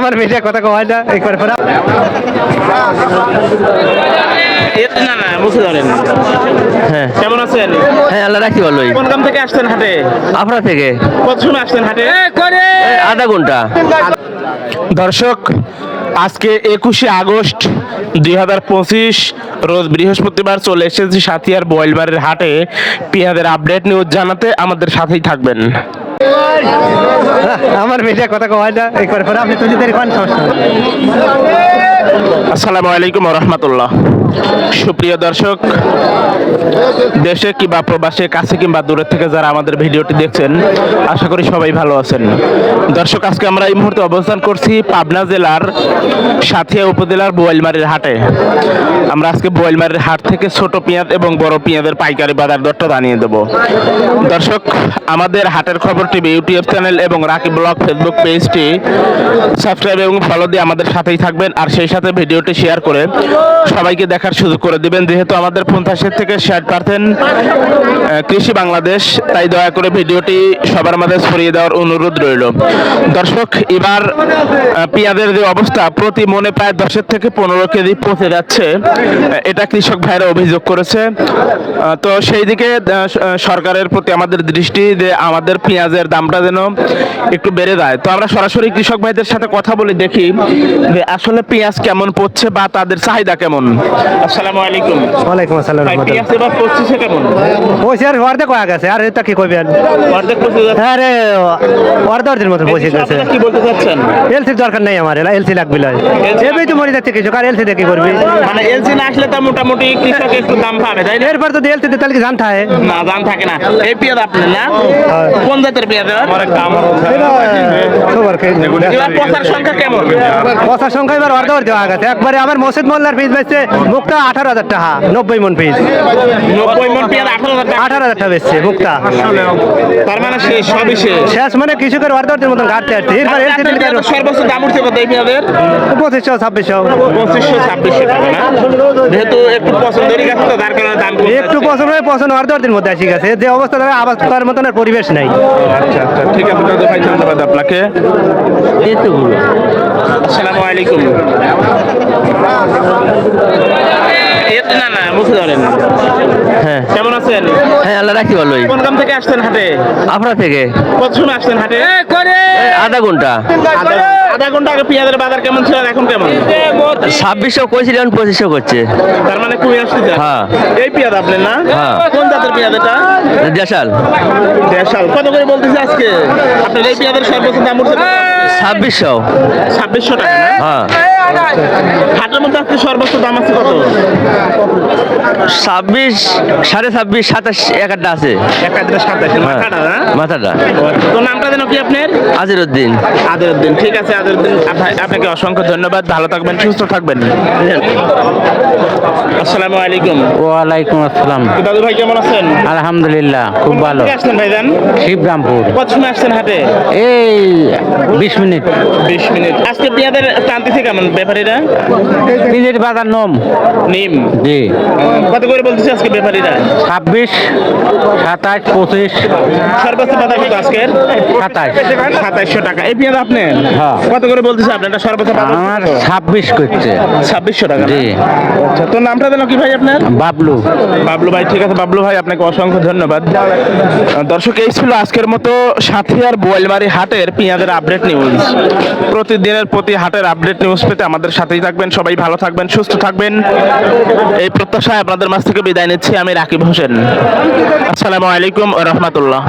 আমার মিডিয়া কথা কয় না একবার পরে না না বুঝতে পারেন। হ্যাঁ কেমন আছেন? হ্যাঁ আল্লাহ রাখি ভালোই। কোন গ্রাম থেকে আসছেন হাটে? আপনার থেকে কত সময় আসছেন হাটে? আধা ঘন্টা। দর্শক, আজকে 21শে আগস্ট 2025 রোজ বৃহস্পতিবার চলে এসেছি সাথিয়ার বোয়ালবাড়ির হাটে পেঁয়াজের আপডেট নিউজ জানাতে। আমাদের সাথেই থাকবেন। আমার মিডিয়া কথা কয় না একবার পরে আপনি তুই দেরি কোন সমস্যা। আসসালামু আলাইকুম ওয়া রাহমাতুল্লাহ। সুপ্রিয় দর্শক, দেশে কিংবা প্রবাসে কাছে কিংবা দূরের থেকে যারা আমাদের ভিডিওটি দেখছেন, আশা করি সবাই ভালো আছেন। দর্শক, আজকে আমরা এই মুহূর্তে অবস্থান করছি পাবনা জেলার সাথিয়া উপজেলার বোয়ালমারীর হাটে। আমরা আজকে বোয়ালমারীর হাট থেকে ছোট পেঁয়াজ এবং বড় পেঁয়াজের পাইকারি বাজার দরটা জানিয়ে দেব। দর্শক, আমাদের হাটের খবর টিভি ইউটিউব চ্যানেল এবং রাকিব ব্লগ ফেসবুক পেজটি সাবস্ক্রাইব এবং ফলো দিয়ে আমাদের সাথেই থাকবেন, আর সেই সাথে ভিডিওটি শেয়ার করে সবাইকে দেখার সুযোগ করে দিবেন। যেহেতু আমাদের 50 থেকে 60% কৃষি বাংলাদেশ, তাই দয়া করে ভিডিওটি সবার মাঝে ছড়িয়ে দেওয়ার অনুরোধ রইল। দর্শক, এবার পেঁয়াজের যে অবস্থা, প্রতি মনে প্রায় 10 থেকে 15 কেজি পচে যাচ্ছে, এটা কৃষক ভাইরা অভিযোগ করেছে। তো সেই দিকে সরকারের প্রতি আমাদের দৃষ্টি যে আমাদের পেঁয়াজের দামটা যেন একটু বেড়ে যায়। তো আমরা সরাসরি কৃষক ভাইদের সাথে কথা বলে দেখি যে আসলে পেঁয়াজ কেমন পড়ছে বা তাদের চাহিদা কেমন। আসসালামু আলাইকুম। ওয়ালাইকুম আসসালাম। ভাই, পেঁয়াজ এবার পড়ছে কেমন? পয়সা আর অর্ধেক হয়ে গেছে, আর এটা কি কইবেন? অর্ধেক পড়ছে যাচ্ছে। আরে অর্ধের মতো পয়সা গেছে। আপনারা কি বলতে চাচ্ছেন? এলসির দরকার নাই আমার, এলসি লাগবে লয়। এমনি তো মরে যাচ্ছে কৃষক, আর এলসি দিয়ে কি করবি? মানে এলসি না আসলে তো মোটামুটি কৃষক একটু দাম পাবে, তাই না? এরপর যদি এলসি তাহলে কি জান থাকে? না, দাম থাকে না। এই পেঁয়াজ আপনার না? কোন জাতের পেঁয়াজ? এবার পচার সংখ্যা কেমন? পচার সংখ্যা এবার অর্ধেক দেওয়া গেছে একবারে। আমার মসজিদ মোল্লার পিস বেচছে মুক্তা 18,000 টাকা, 90 মন পিস। 90 মন পেঁয়াজ 18,000 টাকা। 18,000 টাকা বেচছে মুক্তা। তার মানে শেষ, সবই শেষ। শেষ মানে কৃষকের অর্ধেকের মতন ঘাটতে আসছে। এরপর এলসি দিলে পেঁয়াজের সর্বোচ্চ দাম উঠছে কত এই পেঁয়াজের? 2500 2600। 2500-2600 টাকা না? যেহেতু একটু পছন্দেরই গেছে তো, তার কারণে দাম কমে একটু যাচ্ছে। পছন্দ হয়, পছন্দ অর্ধেকের মধ্যে আসি গেছে। যে অবস্থা থাকে আবার তার মতন আর পরিবেশ নাই। আচ্ছা আচ্ছা, ঠিক আছে দাদু ভাই, ধন্যবাদ আপনাকে। আসসালামু আলাইকুম। না না বুঝতে পারেন। হ্যাঁ কেমন আছেন? হ্যাঁ আল্লাহ রাখি ভালোই। কোন গ্রাম থেকে আসছেন হাটে? আপনার থেকে কত সময় আসছেন হাটে? আধা ঘন্টা। আধা ঘন্টা আগে পেঁয়াজের বাজার কেমন ছিল আর এখন কেমন? 2600 কইছিল, 2500 করছে। তার মানে কমে আসছে। হ্যাঁ। এই পেঁয়াজ আপনার না? হ্যাঁ। কোন জাতের পেঁয়াজ এটা? দেশাল দেশাল। কত করে বলতেছে আজকে আপনার এই পেঁয়াজের সর্বোচ্চ দাম উঠছে? 2600। 2600 টাকা না? হ্যাঁ। হাটের মধ্যে আজকে সর্বোচ্চ দাম আছে কত? 26, 26.5, 27 একটা আছে। একটা 27 মাথাটা না? মাথাটা তো নামটা যেন কি আপনার? আজিরউদ্দিন। আদরউদ্দিন। ঠিক আছে আদরউদ্দিন, আপনাকে অসংখ্য ধন্যবাদ। ভালো থাকবেন, সুস্থ থাকবেন। আসসালামু আলাইকুম। ওয়ালাইকুম আসসালাম। দাদু ভাই কেমন আছেন? আলহামদুলিল্লাহ খুব ভালো। কোথা থেকে আসছেন ভাইজান? শিবরামপুর। কত সময় আসছেন হাটে? এই 20 মিনিট। 20 মিনিট। আজকে পেঁয়াজের টানতেছে কেমন ব্যাপারীরা? পিজের বাজার নম নিম। জি কত করে বলতেছে আজকে ব্যাপারীরা? 26, 27, 25, সর্বোচ্চ বাজার কত আজকের? 27। 2700 টাকা। এই পেঁয়াজ আপনি হ্যাঁ। কত করে বলতেছে আপনার? এটা সর্বোচ্চ বাজার আমার কত? 26 করছে। 2600 টাকা না? জি। আচ্ছা, তো নামটা যেন কি ভাই আপনার? বাবলু। বাবলু ভাই। ঠিক আছে বাবলু ভাই, আপনাকে অসংখ্য ধন্যবাদ। দর্শক, এই ছিল আজকের মতো সাথিয়ার বোয়ালমারী হাটের পেঁয়াজের আপডেট নিউজ। প্রতিদিনের প্রতি হাটের আপডেট নিউজ পেতে আমাদের সাথেই থাকবেন। সবাই ভালো থাকবেন, সুস্থ থাকবেন, এই প্রত্যাশায় আপনাদের মাঝ থেকে বিদায় নিচ্ছি আমি রাকিব হোসেন। আসসালামু আলাইকুম ওয়া রাহমাতুল্লাহ।